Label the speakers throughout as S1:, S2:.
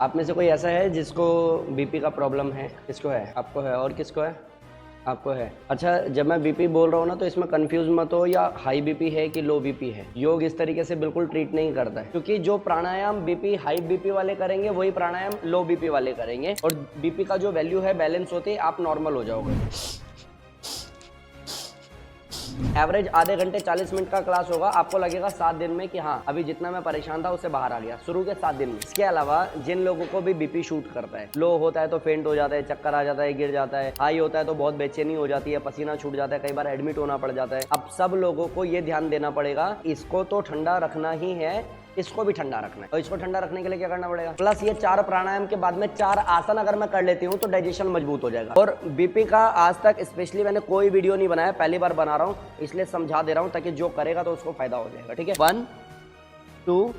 S1: आप में से कोई ऐसा है जिसको बीपी का प्रॉब्लम है? किसको है? आपको है। और किसको है? आपको है। अच्छा, जब मैं बीपी बोल रहा हूँ ना तो इसमें कंफ्यूज मत हो या हाई बीपी है कि लो बीपी है। योग इस तरीके से बिल्कुल ट्रीट नहीं करता है, क्योंकि जो प्राणायाम बीपी हाई बीपी वाले करेंगे वही प्राणायाम लो बीपी वाले करेंगे, और बीपी का जो वैल्यू है बैलेंस होती है, आप नॉर्मल हो जाओगे। एवरेज आधे घंटे 40 मिनट का क्लास होगा, आपको लगेगा 7 दिन में कि हाँ अभी जितना मैं परेशान था उससे बाहर आ गया, शुरू के 7 दिन में। इसके अलावा जिन लोगों को भी बीपी शूट करता है, लो होता है तो फेंट हो जाता है, चक्कर आ जाता है, गिर जाता है, हाई होता है तो बहुत बेचैनी हो जाती है, पसीना छूट जाता है, कई बार एडमिट होना पड़ जाता है। अब सब लोगों को ये ध्यान देना पड़ेगा, इसको तो ठंडा रखना ही है, इसको भी ठंडा रखना है। और इसको ठंडा रखने के लिए क्या करना पड़ेगा, प्लस ये 4 प्राणायाम के बाद में 4 आसन अगर मैं कर लेती हूँ तो डाइजेशन मजबूत हो जाएगा। और बीपी का आज तक स्पेशली मैंने कोई वीडियो नहीं बनाया, पहली बार बना रहा हूँ, इसलिए समझा दे रहा हूँ ताकि जो करेगा तो उसको फायदा हो जाएगा। ठीक है, 1 2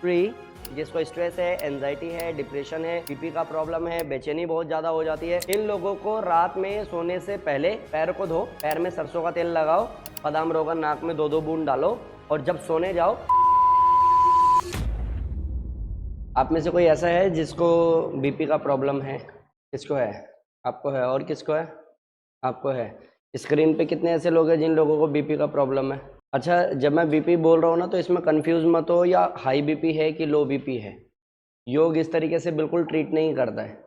S1: 3। जिसको स्ट्रेस है, एंजाइटी है, डिप्रेशन है, बीपी का प्रॉब्लम है, बेचैनी बहुत ज्यादा हो जाती है, इन लोगों को रात में सोने से पहले पैर को धो, पैर में सरसों का तेल लगाओ, बादाम रोगन नाक में 2-2 बूंद डालो, और जब सोने जाओ। आप में से कोई ऐसा है जिसको बीपी का प्रॉब्लम है? किसको है? आपको है। और किसको है? आपको है। स्क्रीन पे कितने ऐसे लोग हैं जिन लोगों को बीपी का प्रॉब्लम है? अच्छा, जब मैं बीपी बोल रहा हूँ ना तो इसमें कंफ्यूज मत हो या हाई बीपी है कि लो बीपी है। योग इस तरीके से बिल्कुल ट्रीट नहीं करता है।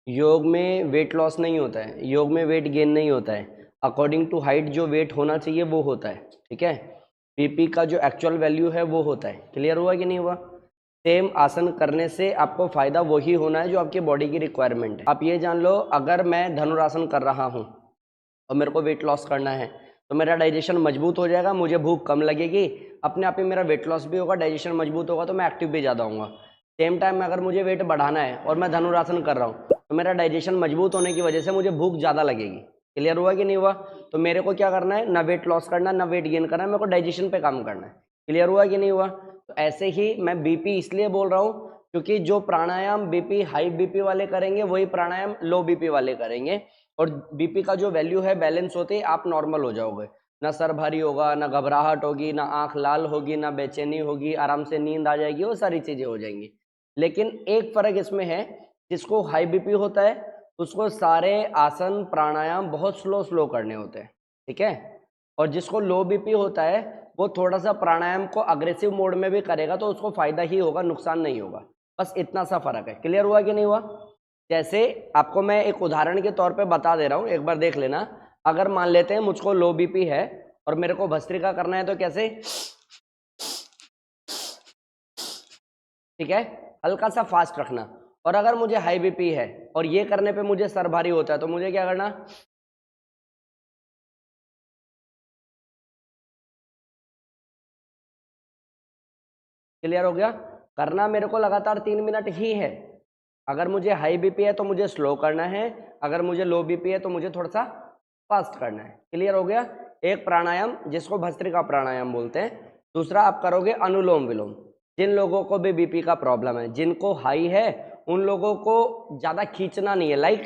S1: योग में वेट लॉस नहीं होता है, योग में वेट गेन नहीं होता है, अकॉर्डिंग टू हाइट जो वेट होना चाहिए वो होता है। ठीक है, बीपी का जो एक्चुअल वैल्यू है वो होता है। क्लियर हुआ कि नहीं हुआ? सेम आसन करने से आपको फायदा वही होना है जो आपकी बॉडी की रिक्वायरमेंट है। आप ये जान लो, अगर मैं धनुरासन कर रहा हूँ और मेरे को वेट लॉस करना है तो मेरा डाइजेशन मजबूत हो जाएगा, मुझे भूख कम लगेगी, अपने आप ही मेरा वेट लॉस भी होगा, डाइजेशन मजबूत होगा तो मैं एक्टिव भी ज़्यादा होऊंगा। सेम टाइम अगर मुझे वेट बढ़ाना है और मैं धनुरासन कर रहा हूँ तो मेरा डाइजेशन मजबूत होने की वजह से मुझे भूख ज़्यादा लगेगी। क्लियर हुआ कि नहीं हुआ? तो मेरे को क्या करना है, ना वेट लॉस करना ना वेट गेन करना है, मेरे को डाइजेशन पे काम करना है। क्लियर हुआ कि नहीं हुआ? तो ऐसे ही मैं बीपी इसलिए बोल रहा हूँ क्योंकि जो प्राणायाम बीपी हाई बीपी वाले करेंगे वही प्राणायाम लो बीपी वाले करेंगे, और बीपी का जो वैल्यू है बैलेंस होते ही आप नॉर्मल हो जाओगे। ना सर भारी होगा, ना घबराहट होगी, ना आंख लाल होगी, ना बेचैनी होगी, आराम से नींद आ जाएगी, वो सारी चीजें हो जाएंगी। लेकिन एक फर्क इसमें है, जिसको हाई बीपी होता है उसको सारे आसन प्राणायाम बहुत स्लो स्लो करने होते हैं। ठीक है, और जिसको लो बीपी होता है वो थोड़ा सा प्राणायाम को अग्रेसिव मोड में भी करेगा तो उसको फायदा ही होगा, नुकसान नहीं होगा। बस इतना सा फर्क है। क्लियर हुआ कि नहीं हुआ? जैसे आपको मैं एक उदाहरण के तौर पे बता दे रहा हूँ, एक बार देख लेना। अगर मान लेते हैं मुझको लो बीपी है और मेरे को भस्त्रिका करना है तो कैसे? ठीक है, हल्का सा फास्ट रखना। और अगर मुझे हाई बीपी है और ये करने पे मुझे सर भारी होता है तो मुझे क्या करना? क्लियर हो गया? करना मेरे को लगातार 3 मिनट ही है। अगर मुझे हाई बीपी है तो मुझे स्लो करना है, अगर मुझे लो बीपी है तो मुझे थोड़ा सा फास्ट करना है। क्लियर हो गया? एक प्राणायाम जिसको भस्त्रिका प्राणायाम बोलते हैं। दूसरा आप करोगे अनुलोम विलोम। जिन लोगों को भी बीपी का प्रॉब्लम है, जिनको हाई है, उन लोगों को ज्यादा खींचना नहीं है, लाइक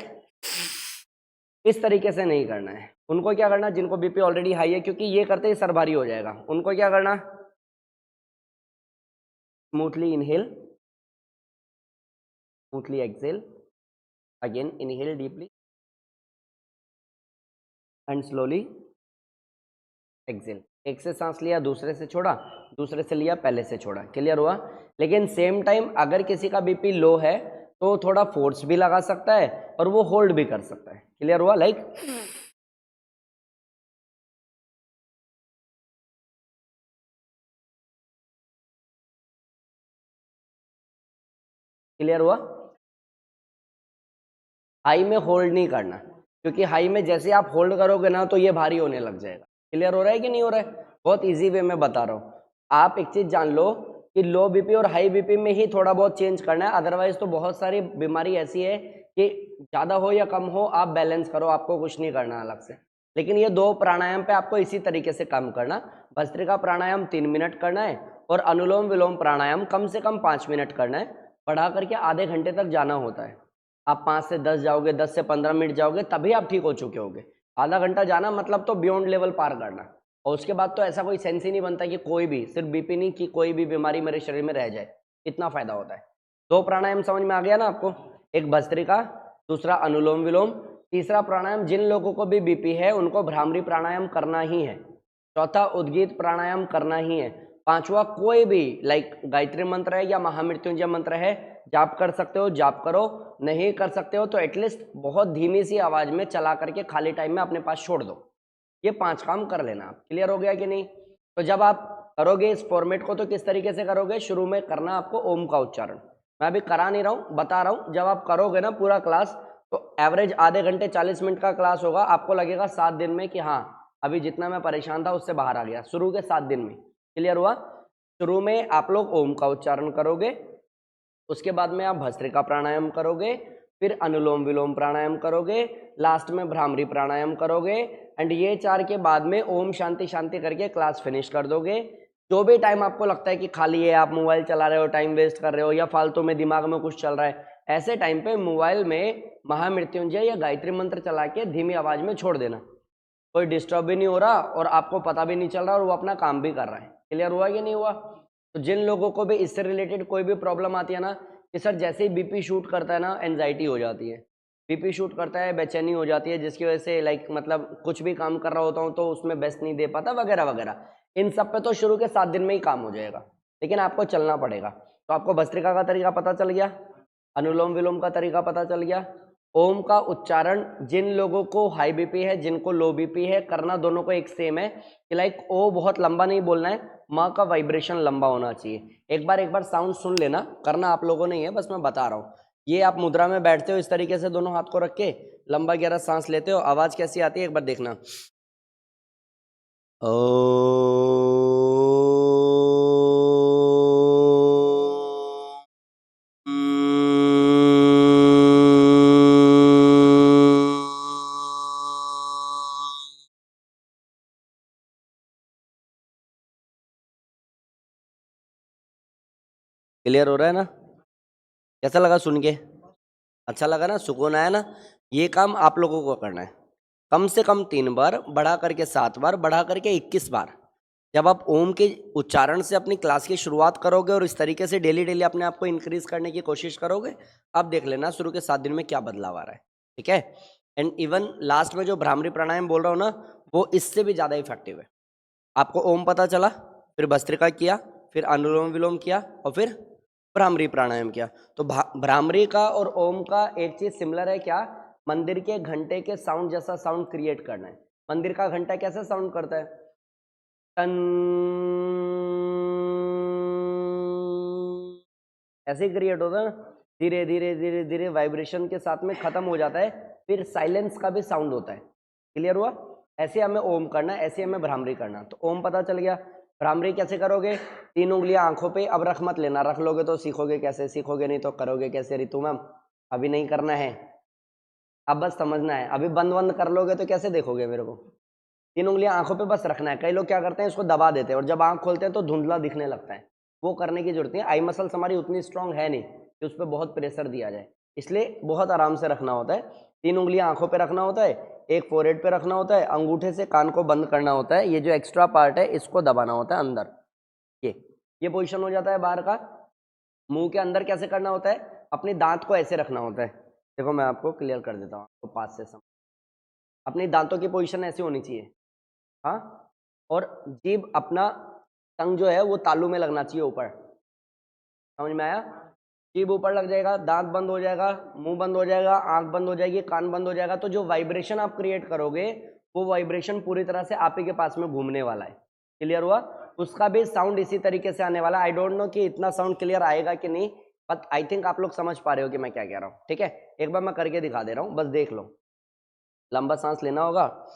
S1: इस तरीके से नहीं करना है। उनको क्या करना, जिनको बीपी ऑलरेडी हाई है, क्योंकि ये करते ही सर भारी हो जाएगा, उनको क्या करना, smoothly inhale, smoothly exhale, again inhale deeply and slowly exhale. एक से सांस लिया, दूसरे से छोड़ा, दूसरे से लिया, पहले से छोड़ा। क्लियर हुआ? लेकिन सेम टाइम अगर किसी का बीपी लो है तो थोड़ा फोर्स भी लगा सकता है और वो होल्ड भी कर सकता है। क्लियर हुआ? लाइक क्लियर हुआ? हाई में होल्ड नहीं करना, क्योंकि हाई में जैसे आप होल्ड करोगे ना तो ये भारी होने लग जाएगा। क्लियर हो रहा है कि नहीं हो रहा है? बहुत इजी वे में बता रहा हूँ। आप एक चीज जान लो कि लो बीपी और हाई बीपी में ही थोड़ा बहुत चेंज करना है, अदरवाइज तो बहुत सारी बीमारी ऐसी है कि ज्यादा हो या कम हो आप बैलेंस करो, आपको कुछ नहीं करना अलग से। लेकिन ये 2 प्राणायाम पे आपको इसी तरीके से काम करना। भस्त्रिका प्राणायाम 3 मिनट करना है और अनुलोम विलोम प्राणायाम कम से कम 5 मिनट करना है, बढ़ा करके आधे घंटे तक जाना होता है। आप 5 से 10 जाओगे, 10 से 15 मिनट जाओगे, तभी आप ठीक हो चुके होगे। आधा घंटा जाना मतलब तो बियॉन्ड लेवल पार करना। और उसके बाद तो ऐसा कोई सेंस ही नहीं बनता कि कोई भी, सिर्फ बीपी नहीं, कि कोई भी बीमारी मेरे शरीर में रह जाए। इतना फायदा होता है। दो प्राणायाम समझ में आ गया ना आपको, एक भस्त्रिका, दूसरा अनुलोम विलोम। तीसरा प्राणायाम जिन लोगों को भी बीपी है उनको भ्रामरी प्राणायाम करना ही है। चौथा उद्गीत प्राणायाम करना ही है। पांचवा कोई भी लाइक गायत्री मंत्र है या महामृत्युंजय मंत्र है, जाप कर सकते हो जाप करो, नहीं कर सकते हो तो एटलीस्ट बहुत धीमी सी आवाज में चला करके खाली टाइम में अपने पास छोड़ दो। ये 5 काम कर लेना आप। क्लियर हो गया कि नहीं? तो जब आप करोगे इस फॉर्मेट को तो किस तरीके से करोगे, शुरू में करना आपको ओम का उच्चारण। मैं अभी करा नहीं रहा हूँ, बता रहा हूँ। जब आप करोगे ना पूरा क्लास तो एवरेज आधे घंटे 40 मिनट का क्लास होगा, आपको लगेगा 7 दिन में कि हाँ अभी जितना मैं परेशान था उससे बाहर आ गया, शुरू के 7 दिन में। क्लियर हुआ? शुरू में आप लोग ओम का उच्चारण करोगे, उसके बाद में आप भस्त्रिका प्राणायाम करोगे, फिर अनुलोम विलोम प्राणायाम करोगे, लास्ट में भ्रामरी प्राणायाम करोगे, एंड ये 4 के बाद में ओम शांति शांति करके क्लास फिनिश कर दोगे। जो भी टाइम आपको लगता है कि खाली है, आप मोबाइल चला रहे हो, टाइम वेस्ट कर रहे हो, या फालतू में दिमाग में कुछ चल रहा है, ऐसे टाइम पे मोबाइल में महामृत्युंजय या गायत्री मंत्र चला के धीमी आवाज में छोड़ देना। कोई डिस्टर्ब भी नहीं हो रहा और आपको पता भी नहीं चल रहा और वो अपना काम भी कर रहा है। क्लियर हुआ कि नहीं हुआ? तो जिन लोगों को भी इससे रिलेटेड कोई भी प्रॉब्लम आती है ना कि सर जैसे ही बीपी शूट करता है ना एंजाइटी हो जाती है, बीपी शूट करता है बेचैनी हो जाती है, जिसकी वजह से लाइक मतलब कुछ भी काम कर रहा होता हूँ तो उसमें बेस्ट नहीं दे पाता वगैरह वगैरह, इन सब पे तो शुरू के 7 दिन में ही काम हो जाएगा, लेकिन आपको चलना पड़ेगा। तो आपको भस्त्रिका का तरीका पता चल गया, अनुलोम विलोम का तरीका पता चल गया, ओम का उच्चारण जिन लोगों को हाई बीपी है जिनको लो बीपी है करना दोनों को एक सेम है कि लाइक ओ बहुत लंबा नहीं बोलना है, माँ का वाइब्रेशन लंबा होना चाहिए। एक बार साउंड सुन लेना, करना आप लोगों ने ही है, बस मैं बता रहा हूँ। ये आप मुद्रा में बैठते हो इस तरीके से दोनों हाथ को रख के लंबा गहरा सांस लेते हो, आवाज कैसी आती है एक बार देखना। क्लियर हो रहा है ना? कैसा लगा सुन के? अच्छा लगा ना? सुकून आया ना? ये काम आप लोगों को करना है, कम से कम 3 बार, बढ़ा करके 7 बार, बढ़ा करके 21 बार। जब आप ओम के उच्चारण से अपनी क्लास की शुरुआत करोगे और इस तरीके से डेली डेली अपने आप को इंक्रीज करने की कोशिश करोगे, आप देख लेना शुरू के 7 दिन में क्या बदलाव आ रहा है। ठीक है? एंड इवन लास्ट में जो भ्रामरी प्राणायाम बोल रहा हूँ ना, वो इससे भी ज़्यादा इफेक्टिव है। आपको ओम पता चला, फिर भस्त्रिका किया, फिर अनुलोम विलोम किया और फिर भ्रामरी प्राणायाम किया। तो भ्रामरी का और ओम का एक चीज सिमिलर है क्या? मंदिर के घंटे के साउंड जैसा साउंड क्रिएट करना है। मंदिर का घंटा कैसे साउंड करता है? टन, ऐसे ही क्रिएट होता है, धीरे धीरे धीरे धीरे वाइब्रेशन के साथ में खत्म हो जाता है, फिर साइलेंस का भी साउंड होता है। क्लियर हुआ? ऐसे हमें ओम करना, ऐसे हमें भ्रामरी करना। तो ओम पता चल गया, भ्रामरी कैसे करोगे? 3 उंगलियां आंखों पे, अब रख मत लेना, रख लोगे तो सीखोगे कैसे, सीखोगे नहीं तो करोगे कैसे रितु मैम? अभी नहीं करना है, अब बस समझना है। अभी बंद बंद कर लोगे तो कैसे देखोगे मेरे को? 3 उंगलियां आंखों पे बस रखना है। कई लोग क्या करते हैं, इसको दबा देते हैं और जब आंख खोलते हैं तो धुंधला दिखने लगता है। वो करने की जरूरत नहीं है, आई मसल्स हमारी उतनी स्ट्रांग है नहीं कि उस पर बहुत प्रेशर दिया जाए, इसलिए बहुत आराम से रखना होता है। 3 उंगलियां आंखों पे रखना होता है, एक फोरहेड पे रखना होता है, अंगूठे से कान को बंद करना होता है, ये जो एक्स्ट्रा पार्ट है इसको दबाना होता है अंदर। ये पोजीशन हो जाता है बाहर का। मुंह के अंदर कैसे करना होता है? अपने दांत को ऐसे रखना होता है। देखो मैं आपको क्लियर कर देता हूँ, आपको पास से समझ। अपने दांतों की पोजीशन ऐसी होनी चाहिए, हाँ, और जीभ अपना टंग जो है वो तालू में लगना चाहिए ऊपर। समझ में आया? जीभ ऊपर लग जाएगा, दांत बंद हो जाएगा, मुंह बंद हो जाएगा, आंख बंद हो जाएगी, कान बंद हो जाएगा। तो जो वाइब्रेशन आप क्रिएट करोगे वो वाइब्रेशन पूरी तरह से आप ही के पास में घूमने वाला है। क्लियर हुआ? उसका भी साउंड इसी तरीके से आने वाला है। आई डोंट नो कि इतना साउंड क्लियर आएगा कि नहीं, बट आई थिंक आप लोग समझ पा रहे हो कि मैं क्या कह रहा हूँ। ठीक है? एक बार मैं करके दिखा दे रहा हूँ, बस देख लो। लंबा सांस लेना होगा,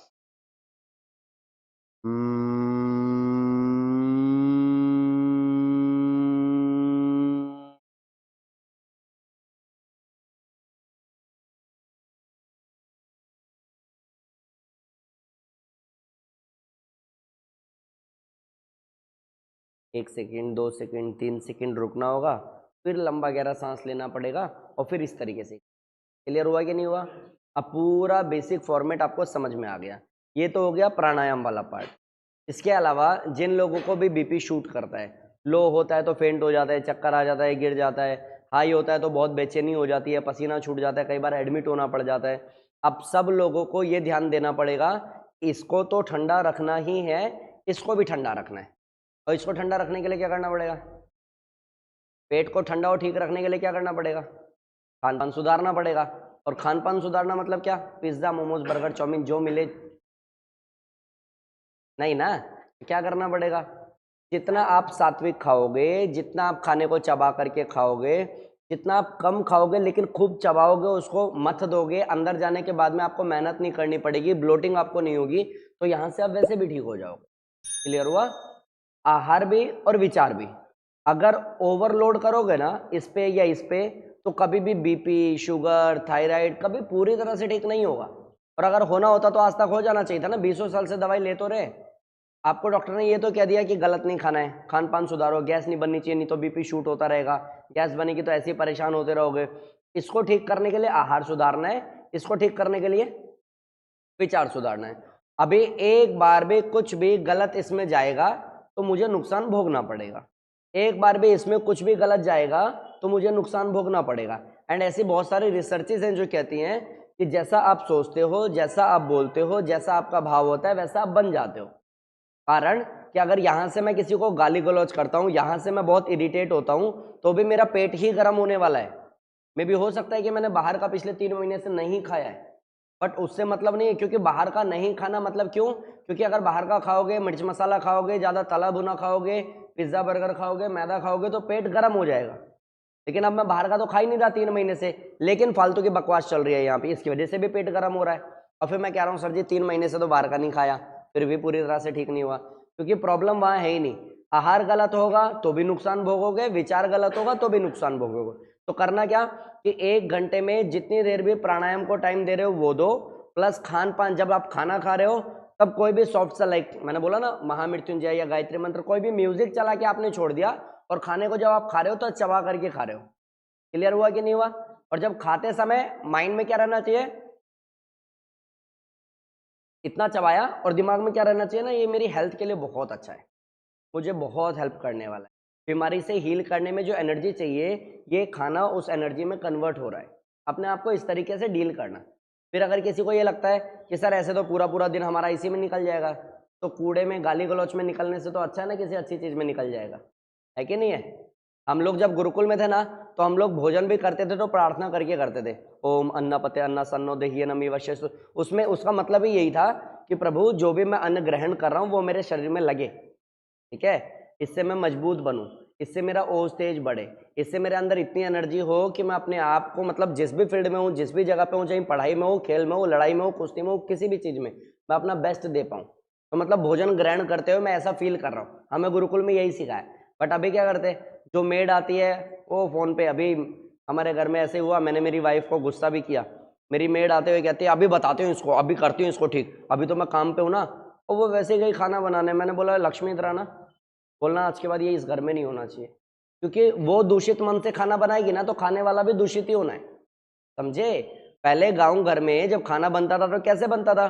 S1: एक सेकेंड, 2 सेकेंड, 3 सेकेंड रुकना होगा, फिर लंबा गहरा सांस लेना पड़ेगा और फिर इस तरीके से। क्लियर हुआ कि नहीं हुआ? अब पूरा बेसिक फॉर्मेट आपको समझ में आ गया। ये तो हो गया प्राणायाम वाला पार्ट। इसके अलावा जिन लोगों को भी बीपी शूट करता है, लो होता है तो फेंट हो जाता है, चक्कर आ जाता है, गिर जाता है, हाई होता है तो बहुत बेचैनी हो जाती है, पसीना छूट जाता है, कई बार एडमिट होना पड़ जाता है। अब सब लोगों को ये ध्यान देना पड़ेगा, इसको तो ठंडा रखना ही है, इसको भी ठंडा रखना है। और इसको ठंडा रखने के लिए क्या करना पड़ेगा? पेट को ठंडा और ठीक रखने के लिए क्या करना पड़ेगा? खान पान सुधारना पड़ेगा। और खान पान सुधारना मतलब क्या? पिज्जा, मोमोज, बर्गर, चाउमीन जो मिले नहीं ना। क्या करना पड़ेगा? जितना आप सात्विक खाओगे, जितना आप खाने को चबा करके खाओगे, जितना आप कम खाओगे लेकिन खूब चबाओगे, उसको मथ दोगे, अंदर जाने के बाद में आपको मेहनत नहीं करनी पड़ेगी, ब्लोटिंग आपको नहीं होगी, तो यहाँ से आप वैसे भी ठीक हो जाओगे। क्लियर हुआ? आहार भी और विचार भी। अगर ओवरलोड करोगे ना इस पे या इस पे, तो कभी भी बीपी, शुगर, थायराइड कभी पूरी तरह से ठीक नहीं होगा। और अगर होना होता तो आज तक हो जाना चाहिए था ना, 20 साल से दवाई ले तो रहे। आपको डॉक्टर ने ये तो कह दिया कि गलत नहीं खाना है, खान पान सुधारो, गैस नहीं बननी चाहिए, नहीं तो बीपी शूट होता रहेगा, गैस बनेगी तो ऐसे ही परेशान होते रहोगे। इसको ठीक करने के लिए आहार सुधारना है, इसको ठीक करने के लिए विचार सुधारना है। अभी एक बार भी कुछ भी गलत इसमें जाएगा तो मुझे नुकसान भोगना पड़ेगा, एक बार भी इसमें कुछ भी गलत जाएगा तो मुझे नुकसान भोगना पड़ेगा। एंड ऐसी बहुत सारी रिसर्चेज हैं जो कहती हैं कि जैसा आप सोचते हो, जैसा आप बोलते हो, जैसा आपका भाव होता है, वैसा आप बन जाते हो। कारण कि अगर यहाँ से मैं किसी को गाली गलौज करता हूँ, यहाँ से मैं बहुत इरिटेट होता हूँ, तो भी मेरा पेट ही गर्म होने वाला है। मे भी हो सकता है कि मैंने बाहर का पिछले 3 महीने से नहीं खाया है, बट उससे मतलब नहीं है, क्योंकि बाहर का नहीं खाना मतलब क्यों? क्योंकि अगर बाहर का खाओगे, मिर्च मसाला खाओगे, ज़्यादा तला भुना खाओगे, पिज्ज़ा बर्गर खाओगे, मैदा खाओगे, तो पेट गर्म हो जाएगा। लेकिन अब मैं बाहर का तो खा ही नहीं रहा 3 महीने से, लेकिन फालतू की बकवास चल रही है यहाँ पे, इसकी वजह से भी पेट गर्म हो रहा है। और फिर मैं कह रहा हूँ सर जी 3 महीने से तो बाहर का नहीं खाया, फिर भी पूरी तरह से ठीक नहीं हुआ, क्योंकि प्रॉब्लम वहाँ है ही नहीं। आहार गलत होगा तो भी नुकसान भोगोगे, विचार गलत होगा तो भी नुकसान भोगोगे। तो करना क्या कि 1 घंटे में जितनी देर भी प्राणायाम को टाइम दे रहे हो वो दो, प्लस खान पान, जब आप खाना खा रहे हो तब कोई भी सॉफ्ट सा, लाइक मैंने बोला ना महामृत्युंजय या गायत्री मंत्र, कोई भी म्यूजिक चला के आपने छोड़ दिया, और खाने को जब आप खा रहे हो तो चबा करके खा रहे हो। क्लियर हुआ कि नहीं हुआ? और जब खाते समय माइंड में क्या रहना चाहिए? इतना चबाया, और दिमाग में क्या रहना चाहिए ना, ये मेरी हेल्थ के लिए बहुत अच्छा है, मुझे बहुत हेल्प करने वाला है, बीमारी से हील करने में जो एनर्जी चाहिए, ये खाना उस एनर्जी में कन्वर्ट हो रहा है। अपने आप को इस तरीके से डील करना। फिर अगर किसी को ये लगता है कि सर ऐसे तो पूरा पूरा दिन हमारा इसी में निकल जाएगा, तो कूड़े में, गाली गलौच में निकलने से तो अच्छा है ना किसी अच्छी चीज़ में निकल जाएगा, है कि नहीं है? हम लोग जब गुरुकुल में थे ना, तो हम लोग भोजन भी करते थे तो प्रार्थना करके करते थे, ओम अन्नपते अन्ना सन्नो देहिये नमी वश्य। उसमें उसका मतलब ही यही था कि प्रभु जो भी मैं अन्न ग्रहण कर रहा हूँ वो मेरे शरीर में लगे, ठीक है, इससे मैं मजबूत बनूं, इससे मेरा ओज तेज बढ़े, इससे मेरे अंदर इतनी एनर्जी हो कि मैं अपने आप को, मतलब जिस भी फील्ड में हूँ, जिस भी जगह पे हूँ, चाहे पढ़ाई में हो, खेल में हो, लड़ाई में हो, कुश्ती में हो, किसी भी चीज़ में मैं अपना बेस्ट दे पाऊँ। तो मतलब भोजन ग्रहण करते हुए मैं ऐसा फील कर रहा हूँ। हमें गुरुकुल में यही सिखाया। बट अभी क्या करते, जो मेड आती है वो फ़ोन पे, अभी हमारे घर में ऐसे हुआ, मैंने मेरी वाइफ को गुस्सा भी किया, मेरी मेड आते हुए कहती है अभी बताती हूँ इसको, अभी करती हूँ इसको ठीक, अभी तो मैं काम पे हूँ ना। और वो वैसे ही गई खाना बनाने। मैंने बोला लक्ष्मी इधर आना, बोलना आज के बाद ये इस घर में नहीं होना चाहिए, क्योंकि वो दूषित मन से खाना बनाएगी ना, तो खाने वाला भी दूषित ही होना है, समझे? पहले गांव घर में जब खाना बनता था तो कैसे बनता था?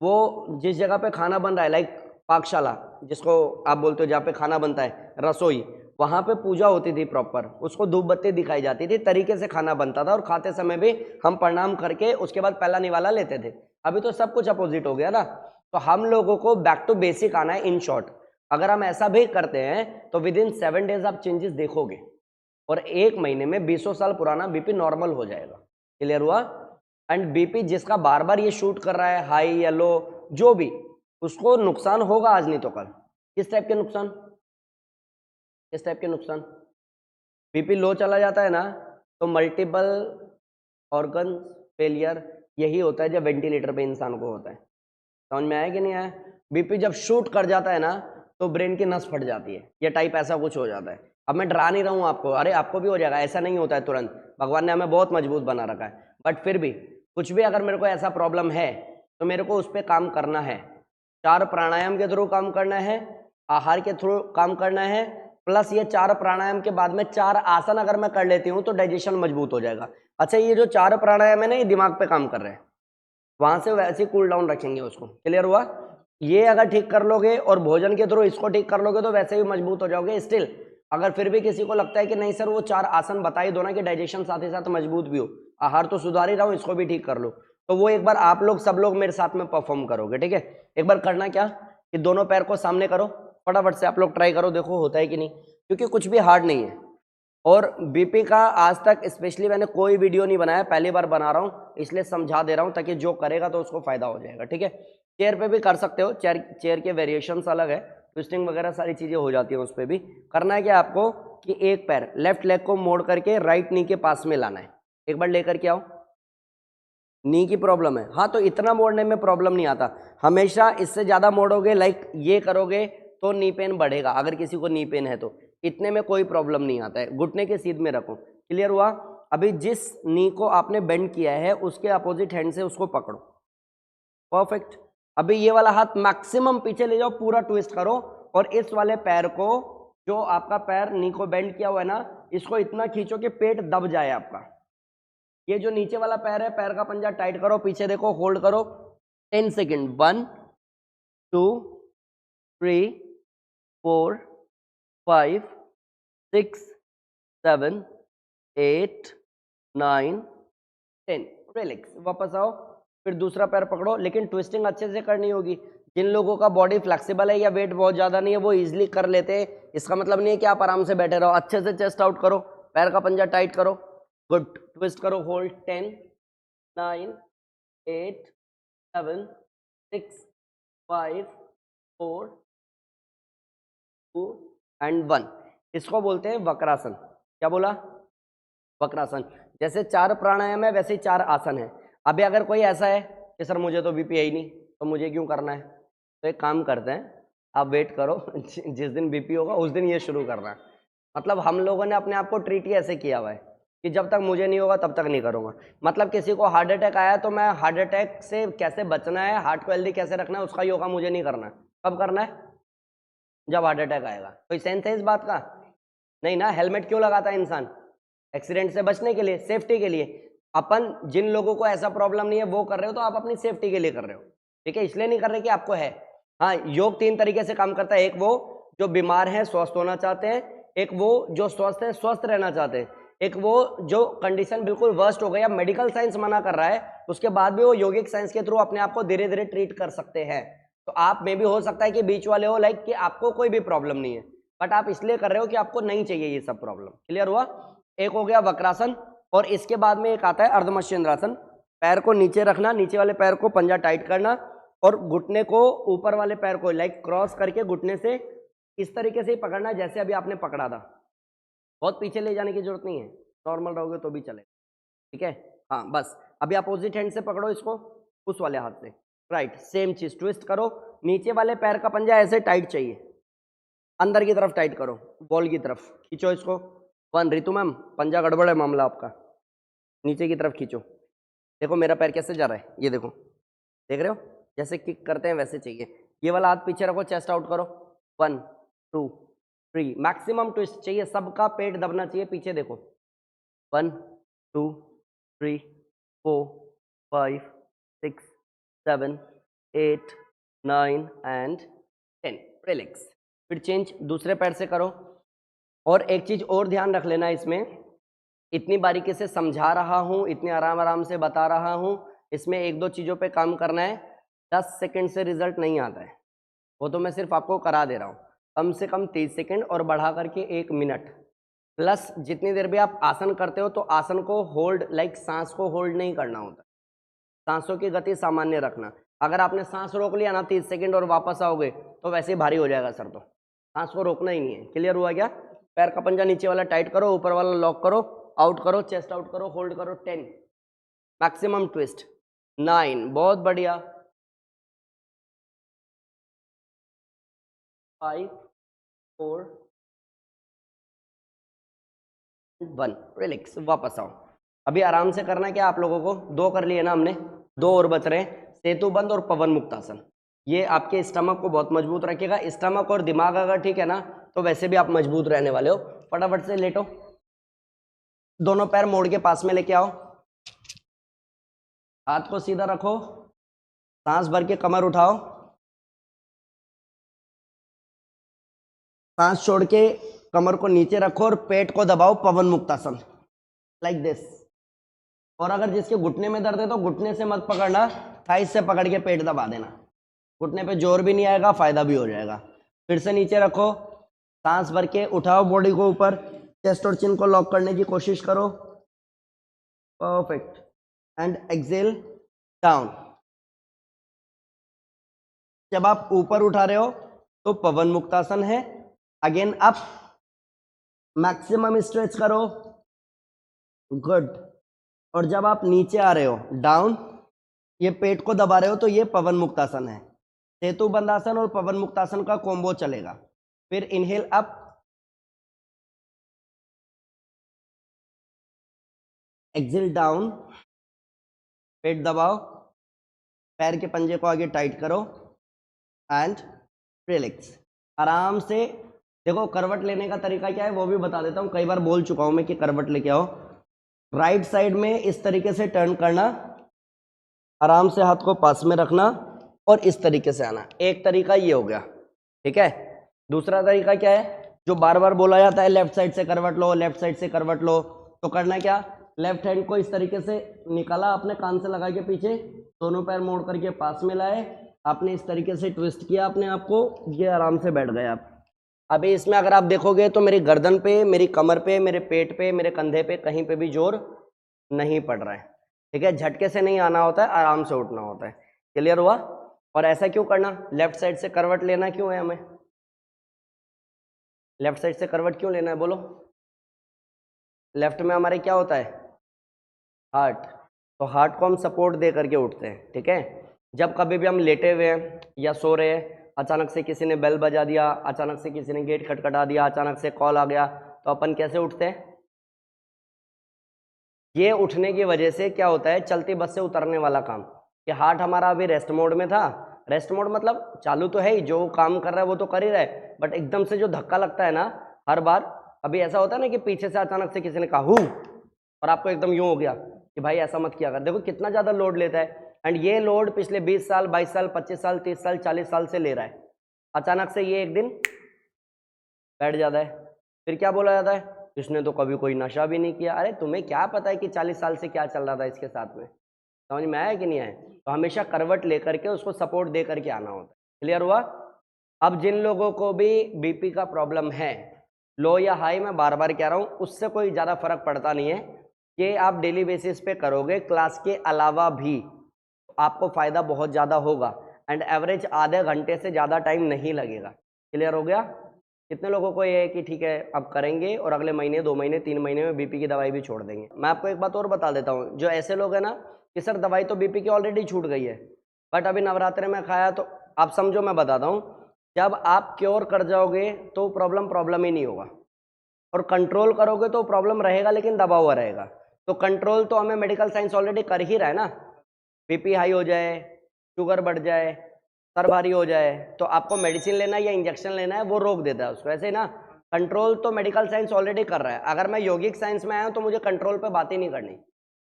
S1: वो जिस जगह पे खाना बन रहा है, लाइक पाकशाला जिसको आप बोलते हो, जहाँ पे खाना बनता है, रसोई, वहां पे पूजा होती थी प्रॉपर, उसको धूप बत्ती दिखाई जाती थी, तरीके से खाना बनता था, और खाते समय भी हम प्रणाम करके उसके बाद पहला निवाला लेते थे। अभी तो सब कुछ अपोजिट हो गया ना। तो हम लोगों को बैक टू बेसिक आना है। इन शॉर्ट, अगर हम ऐसा भी करते हैं तो विद इन 7 डेज आप चेंजेस देखोगे, और 1 महीने में 20 साल पुराना बीपी नॉर्मल हो जाएगा। क्लियर हुआ? एंड बीपी जिसका बार बार ये शूट कर रहा है, हाई या लो, जो भी, उसको नुकसान होगा आज नहीं तो कल। किस टाइप के नुकसान? किस टाइप के नुकसान? बीपी लो चला जाता है ना, तो मल्टीपल ऑर्गन फेलियर यही होता है जब वेंटिलेटर पे इंसान को होता है। समझ में आया कि नहीं आया? बीपी जब शूट कर जाता है ना, तो ब्रेन की नस फट जाती है, ये टाइप ऐसा कुछ हो जाता है। अब मैं डरा नहीं रहा हूँ आपको, अरे आपको भी हो जाएगा, ऐसा नहीं होता है तुरंत, भगवान ने हमें बहुत मजबूत बना रखा है। बट फिर भी कुछ भी अगर मेरे को ऐसा प्रॉब्लम है तो मेरे को उस पर काम करना है। 4 प्राणायाम के थ्रू काम करना है, आहार के थ्रू काम करना है, प्लस ये 4 प्राणायाम के बाद में 4 आसन अगर मैं कर लेती हूँ तो डाइजेशन मजबूत हो जाएगा। अच्छा, ये जो 4 प्राणायाम है ना, ये दिमाग पे काम कर रहे हैं, वहां से वैसे कूल डाउन रखेंगे उसको। क्लियर हुआ? ये अगर ठीक कर लोगे और भोजन के थ्रू इसको ठीक कर लोगे तो वैसे भी मजबूत हो जाओगे। स्टिल अगर फिर भी किसी को लगता है कि नहीं सर वो 4 आसन बता ही दो ना कि डाइजेशन साथ ही साथ मजबूत भी हो, आहार तो सुधार ही रहा हूँ, इसको भी ठीक कर लो, तो वो एक बार आप लोग सब लोग मेरे साथ में परफॉर्म करोगे, ठीक है। एक बार करना क्या कि दोनों पैर को सामने करो, फटाफट से आप लोग ट्राई करो, देखो होता है कि नहीं, क्योंकि कुछ भी हार्ड नहीं है। और बीपी का आज तक स्पेशली मैंने कोई वीडियो नहीं बनाया, पहली बार बना रहा हूँ, इसलिए समझा दे रहा हूँ ताकि जो करेगा तो उसको फायदा हो जाएगा, ठीक है। चेयर पे भी कर सकते हो, चेयर के वेरिएशंस अलग है, ट्विस्टिंग वगैरह सारी चीजें हो जाती है उस पर भी। करना है क्या आपको कि एक पैर लेफ्ट लेग को मोड़ करके राइट नी के पास में लाना है, एक बार लेकर के आओ। नी की प्रॉब्लम है, हाँ, तो इतना मोड़ने में प्रॉब्लम नहीं आता, हमेशा इससे ज्यादा मोड़ोगे, लाइक ये करोगे तो नी पेन बढ़ेगा, अगर किसी को नी पेन है तो इतने में कोई प्रॉब्लम नहीं आता है। घुटने के सीध में रखो, क्लियर हुआ। अभी जिस नी को आपने बेंड किया है उसके अपोजिट हैंड से उसको पकड़ो, परफेक्ट। अभी ये वाला हाथ मैक्सिमम पीछे ले जाओ, पूरा ट्विस्ट करो, और इस वाले पैर को, जो आपका पैर नी को बेंड किया हुआ है ना, इसको इतना खींचो कि पेट दब जाए आपका। ये जो नीचे वाला पैर है, पैर का पंजा टाइट करो, पीछे देखो, होल्ड करो 10 सेकेंड, 1 2 3 4 5 6 7 8 9 10, रिलैक्स, वापस आओ। फिर दूसरा पैर पकड़ो, लेकिन ट्विस्टिंग अच्छे से करनी होगी। जिन लोगों का बॉडी फ्लेक्सिबल है या वेट बहुत ज्यादा नहीं है वो इजीली कर लेते हैं, इसका मतलब नहीं है कि आप आराम से बैठे रहो, अच्छे से चेस्ट आउट करो, पैर का पंजा टाइट करो, गुड, ट्विस्ट करो, होल्ड 10 9 8 7 6 5 4 2 एंड 1। इसको बोलते हैं वक्रासन। क्या बोला? वक्रासन। जैसे 4 प्राणायाम है वैसे ही 4 आसन है। अभी अगर कोई ऐसा है कि सर मुझे तो बीपी है ही नहीं, तो मुझे क्यों करना है, तो एक काम करते हैं, आप वेट करो जिस दिन बीपी होगा उस दिन ये शुरू करना है। मतलब हम लोगों ने अपने आप को ट्रीट ही ऐसे किया हुआ है कि जब तक मुझे नहीं होगा तब तक नहीं करूँगा। मतलब किसी को हार्ट अटैक आया तो मैं हार्ट अटैक से कैसे बचना है, हार्ट को हेल्दी कैसे रखना है, उसका योगा मुझे नहीं करना है। कब करना है? जब हार्ट अटैक आएगा। कोई सेंस है इस बात का? नहीं ना। हेलमेट क्यों लगाता है इंसान? एक्सीडेंट से बचने के लिए, सेफ्टी के लिए। अपन जिन लोगों को ऐसा प्रॉब्लम नहीं है वो कर रहे हो तो आप अपनी सेफ्टी के लिए कर रहे हो, ठीक है, इसलिए नहीं कर रहे कि आपको है। हाँ, योग 3 तरीके से काम करता है, एक वो जो बीमार है स्वस्थ होना चाहते हैं, एक वो जो स्वस्थ है स्वस्थ रहना चाहते हैं, एक वो जो कंडीशन बिल्कुल वर्स्ट हो गई, अब मेडिकल साइंस मना कर रहा है, उसके बाद भी वो योगिक साइंस के थ्रू अपने आप को धीरे धीरे ट्रीट कर सकते हैं। तो आप में भी हो सकता है कि बीच वाले हो, लाइक कि आपको कोई भी प्रॉब्लम नहीं है, बट आप इसलिए कर रहे हो कि आपको नहीं चाहिए ये सब प्रॉब्लम। क्लियर हुआ? एक हो गया वक्रासन, और इसके बाद में एक आता है अर्धमत्स्येंद्रासन। पैर को नीचे रखना, नीचे वाले पैर को पंजा टाइट करना, और घुटने को ऊपर वाले पैर को लाइक क्रॉस करके घुटने से इस तरीके से ही पकड़ना जैसे अभी आपने पकड़ा था। बहुत पीछे ले जाने की जरूरत नहीं है, नॉर्मल रहोगे तो भी चलेगा, ठीक है। हाँ, बस अभी अपोजिट हैंड से पकड़ो इसको, उस वाले हाथ से, राइट, सेम चीज, ट्विस्ट करो, नीचे वाले पैर का पंजा ऐसे टाइट चाहिए, अंदर की तरफ टाइट करो, बॉल की तरफ खींचो इसको। 1, रितु मैम पंजा गड़बड़ है मामला आपका, नीचे की तरफ खींचो। देखो मेरा पैर कैसे जा रहा है, ये देखो, देख रहे हो, जैसे किक करते हैं वैसे चाहिए। ये वाला हाथ पीछे रखो, चेस्ट आउट करो, 1 2 3, मैक्सिमम ट्विस्ट चाहिए, सबका पेट दबना चाहिए, पीछे देखो, 1 2 3 4 5 6 7 8 9 एंड 10, रिलैक्स। फिर चेंज दूसरे पैर से करो। और एक चीज और ध्यान रख लेना, इसमें इतनी बारीकी से समझा रहा हूं, इतने आराम आराम से बता रहा हूं, इसमें 1-2 चीजों पे काम करना है। 10 सेकंड से रिजल्ट नहीं आता है, वो तो मैं सिर्फ आपको करा दे रहा हूं। कम से कम 30 सेकंड और बढ़ा करके 1 मिनट, प्लस जितनी देर भी आप आसन करते हो तो आसन को होल्ड, लाइक सांस को होल्ड नहीं करना होता, सांसों की गति सामान्य रखना। अगर आपने सांस रोक लिया ना 30 सेकंड और वापस आओगे तो वैसे ही भारी हो जाएगा सर, तो सांस को रोकना ही नहीं है। क्लियर हुआ क्या? पैर का पंजा नीचे वाला टाइट करो, ऊपर वाला लॉक करो, आउट करो, चेस्ट आउट करो, होल्ड करो, 10, मैक्सिमम ट्विस्ट, 9, बहुत बढ़िया, 5 4 1, रिलैक्स, वापस आओ। अभी आराम से करना है क्या आप लोगों को? 2 कर लिए ना हमने, 2 और बच रहे हैं, सेतु बंद और पवन मुक्तासन। ये आपके स्टमक को बहुत मजबूत रखेगा। स्टमक और दिमाग अगर ठीक है ना तो वैसे भी आप मजबूत रहने वाले हो। फटाफट से लेटो, दोनों पैर मोड़ के पास में लेके आओ, हाथ को सीधा रखो, सांस भर के कमर उठाओ, सांस छोड़ के कमर को नीचे रखो और पेट को दबाओ, पवन मुक्तासन, लाइक दिस। और अगर जिसके घुटने में दर्द है तो घुटने से मत पकड़ना, थाइस से पकड़ के पेट दबा देना, घुटने पे जोर भी नहीं आएगा, फायदा भी हो जाएगा। फिर से नीचे रखो, सांस भर के उठाओ बॉडी को ऊपर, चेस्ट और चिन को लॉक करने की कोशिश करो, परफेक्ट, एंड एक्सेल डाउन। जब आप ऊपर उठा रहे हो तो पवन मुक्तासन है, अगेन अप, मैक्सिमम स्ट्रेच करो, गुड। और जब आप नीचे आ रहे हो डाउन, ये पेट को दबा रहे हो तो ये पवन मुक्तासन है। सेतु बंधासन और पवन मुक्तासन का कॉम्बो चलेगा। फिर इनहेल अप, एक्सेल डाउन, पेट दबाओ, पैर के पंजे को आगे टाइट करो एंड रिलैक्स। आराम से देखो, करवट लेने का तरीका क्या है वो भी बता देता हूँ, कई बार बोल चुका हूँ मैं कि करवट लेके आओ। राइट साइड में इस तरीके से टर्न करना, आराम से हाथ को पास में रखना और इस तरीके से आना। एक तरीका ये हो गया, ठीक है। दूसरा तरीका क्या है, जो बार बार बोला जाता है लेफ्ट साइड से करवट लो, लेफ्ट साइड से करवट लो, तो करना क्या, लेफ्ट हैंड को इस तरीके से निकाला, अपने कान से लगा के पीछे, दोनों पैर मोड़ करके पास में लाए, आपने इस तरीके से ट्विस्ट किया अपने आप को, ये आराम से बैठ गए आप। अभी इसमें अगर आप देखोगे तो मेरी गर्दन पे, मेरी कमर पे, मेरे पेट पे, मेरे कंधे पे कहीं पे भी जोर नहीं पड़ रहा है, ठीक है। झटके से नहीं आना होता है, आराम से उठना होता है। क्लियर हुआ? और ऐसा क्यों करना, लेफ्ट साइड से करवट लेना क्यों है हमें, लेफ्ट साइड से करवट क्यों लेना है बोलो? लेफ्ट में हमारे क्या होता है, हार्ट, तो हार्ट को हम सपोर्ट दे करके उठते हैं, ठीक है। जब कभी भी हम लेटे हुए हैं या सो रहे हैं, अचानक से किसी ने बेल बजा दिया, अचानक से किसी ने गेट खटखटा दिया, अचानक से कॉल आ गया, तो अपन कैसे उठते हैं? ये उठने की वजह से क्या होता है, चलती बस से उतरने वाला काम, कि हार्ट हमारा अभी रेस्ट मोड में था। रेस्ट मोड मतलब चालू तो है ही, जो काम कर रहा है वो तो कर ही रहा है, बट एकदम से जो धक्का लगता है ना हर बार, अभी ऐसा होता है ना कि पीछे से अचानक से किसी ने कहा हूँ, और आपको एकदम यूं हो गया कि भाई ऐसा मत किया कर। देखो कितना ज़्यादा लोड लेता है, एंड ये लोड पिछले 20 साल, 22 साल, 25 साल, 30 साल, 40 साल से ले रहा है। अचानक से ये एक दिन बैठ जाता है, फिर क्या बोला जाता है, इसने तो कभी कोई नशा भी नहीं किया। अरे तुम्हें क्या पता है कि 40 साल से क्या चल रहा था इसके साथ में, समझ में आया कि नहीं आया? तो हमेशा करवट लेकर के उसको सपोर्ट दे करके आना होता है। क्लियर हुआ? अब जिन लोगों को भी बीपी का प्रॉब्लम है, लो या हाई, मैं बार बार कह रहा हूँ, उससे कोई ज़्यादा फर्क पड़ता नहीं है, कि आप डेली बेसिस पे करोगे क्लास के अलावा भी, आपको फ़ायदा बहुत ज़्यादा होगा, एंड एवरेज आधे घंटे से ज़्यादा टाइम नहीं लगेगा। क्लियर हो गया? कितने लोगों को ये है कि ठीक है अब करेंगे और अगले महीने, 2 महीने, 3 महीने में बीपी की दवाई भी छोड़ देंगे? मैं आपको एक बात और बता देता हूँ, जो ऐसे लोग हैं ना कि सर दवाई तो बीपी की ऑलरेडी छूट गई है, बट अभी नवरात्रे में खाया, तो आप समझो, मैं बताता हूँ, जब आप क्योर कर जाओगे तो प्रॉब्लम ही नहीं होगा, और कंट्रोल करोगे तो प्रॉब्लम रहेगा लेकिन दबा हुआ रहेगा। तो कंट्रोल तो हमें मेडिकल साइंस ऑलरेडी कर ही रहा है ना। बीपी हाई हो जाए, शुगर बढ़ जाए, सर भारी हो जाए, तो आपको मेडिसिन लेना है या इंजेक्शन लेना है वो रोक देता है उसको, ऐसे ही ना। कंट्रोल तो मेडिकल साइंस ऑलरेडी कर रहा है। अगर मैं यौगिक साइंस में आया हूँ तो मुझे कंट्रोल पे बात ही नहीं करनी,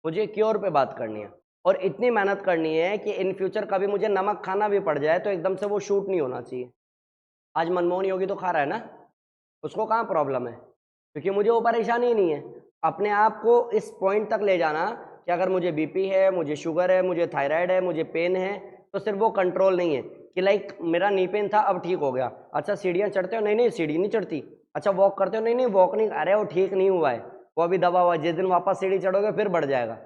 S1: मुझे क्योर पे बात करनी है, और इतनी मेहनत करनी है कि इन फ्यूचर कभी मुझे नमक खाना भी पड़ जाए तो एकदम से वो शूट नहीं होना चाहिए। आज मनमोहन योगी तो खा रहा है ना, उसको कहाँ प्रॉब्लम है? क्योंकि मुझे वो परेशानी ही नहीं है। अपने आप को इस पॉइंट तक ले जाना कि अगर मुझे बीपी है, मुझे शुगर है, मुझे थायराइड है, मुझे पेन है, तो सिर्फ वो कंट्रोल नहीं है कि लाइक मेरा नी पेन था अब ठीक हो गया। अच्छा सीढ़ियाँ चढ़ते हो? नहीं नहीं सीढ़ी नहीं चढ़ती। अच्छा वॉक करते हो? नहीं नहीं वॉक नहीं, अरे वो ठीक नहीं हुआ है, वो अभी दबा हुआ है, जिस दिन वापस सीढ़ी चढ़ोगे फिर बढ़ जाएगा।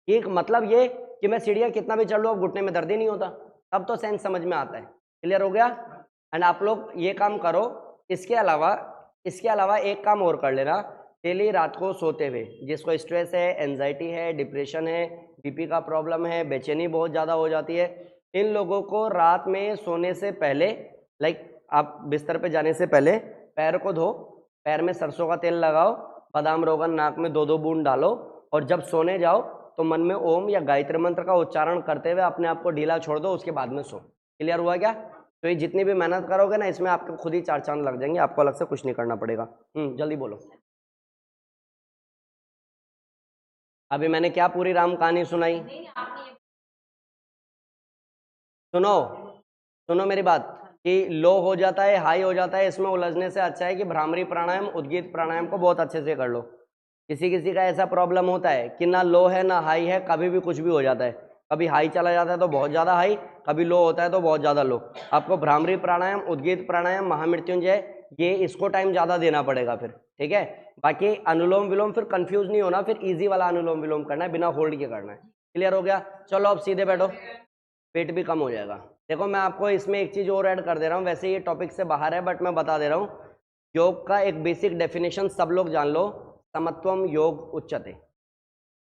S1: एक मतलब ये कि मैं सीढ़ियाँ कितना भी चढ़ लूँ अब घुटने में दर्द ही नहीं होता, तब तो सेंस समझ में आता है। क्लियर हो गया? एंड आप लोग ये काम करो। इसके अलावा एक काम और कर लेना, डेली रात को सोते हुए, जिसको स्ट्रेस है, एंजाइटी है, डिप्रेशन है, बीपी का प्रॉब्लम है, बेचैनी बहुत ज़्यादा हो जाती है, इन लोगों को रात में सोने से पहले, लाइक आप बिस्तर पे जाने से पहले पैर को धो, पैर में सरसों का तेल लगाओ, बादाम रोगन नाक में 2-2 बूंद डालो, और जब सोने जाओ तो मन में ओम या गायत्री मंत्र का उच्चारण करते हुए अपने आप को ढीला छोड़ दो, उसके बाद में सो। क्लियर हुआ क्या? तो ये जितनी भी मेहनत करोगे ना, इसमें आपको खुद ही 4 चांद लग जाएंगे, आपको अलग से कुछ नहीं करना पड़ेगा। जल्दी बोलो। अभी मैंने क्या पूरी राम कहानी सुनाई? सुनो, सुनो मेरी बात, कि लो हो जाता है, हाई हो जाता है, इसमें उलझने से अच्छा है कि भ्रामरी प्राणायाम, उद्गीत प्राणायाम को बहुत अच्छे से कर लो। किसी किसी का ऐसा प्रॉब्लम होता है कि ना लो है ना हाई है, कभी भी कुछ भी हो जाता है, कभी हाई चला जाता है तो बहुत ज़्यादा हाई, कभी लो होता है तो बहुत ज़्यादा लो। आपको भ्रामरी प्राणायाम, उद्गीत प्राणायाम, महामृत्युंजय, ये इसको टाइम ज़्यादा देना पड़ेगा फिर, ठीक है। बाकी अनुलोम विलोम फिर कंफ्यूज नहीं होना, फिर ईजी वाला अनुलोम विलोम करना है, बिना होल्ड के करना है। क्लियर हो गया? चलो अब सीधे बैठो, पेट भी कम हो जाएगा। देखो मैं आपको इसमें एक चीज़ और ऐड कर दे रहा हूँ, वैसे ये टॉपिक से बाहर है बट मैं बता दे रहा हूँ। योग का एक बेसिक डेफिनेशन सब लोग जान लो, समत्वम योग उच्चते।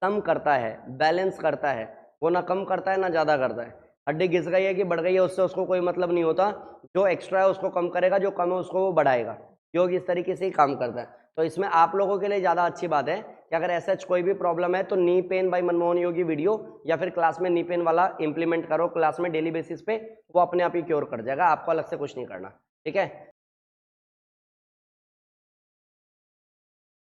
S1: सम करता है, बैलेंस करता है, वो ना कम करता है ना ज़्यादा करता है। हड्डी घिस गई है कि बढ़ गई है उससे उसको कोई मतलब नहीं होता, जो एक्स्ट्रा है उसको कम करेगा, जो कम है उसको वो बढ़ाएगा। योग इस तरीके से ही काम करता है। तो इसमें आप लोगों के लिए ज़्यादा अच्छी बात है कि अगर ऐसा कोई भी प्रॉब्लम है तो नी पेन बाय मनमोहन योगी वीडियो या फिर क्लास में नी पेन वाला इंप्लीमेंट करो क्लास में डेली बेसिस पे, वो अपने आप ही क्योर कर जाएगा, आपको अलग से कुछ नहीं करना, ठीक है।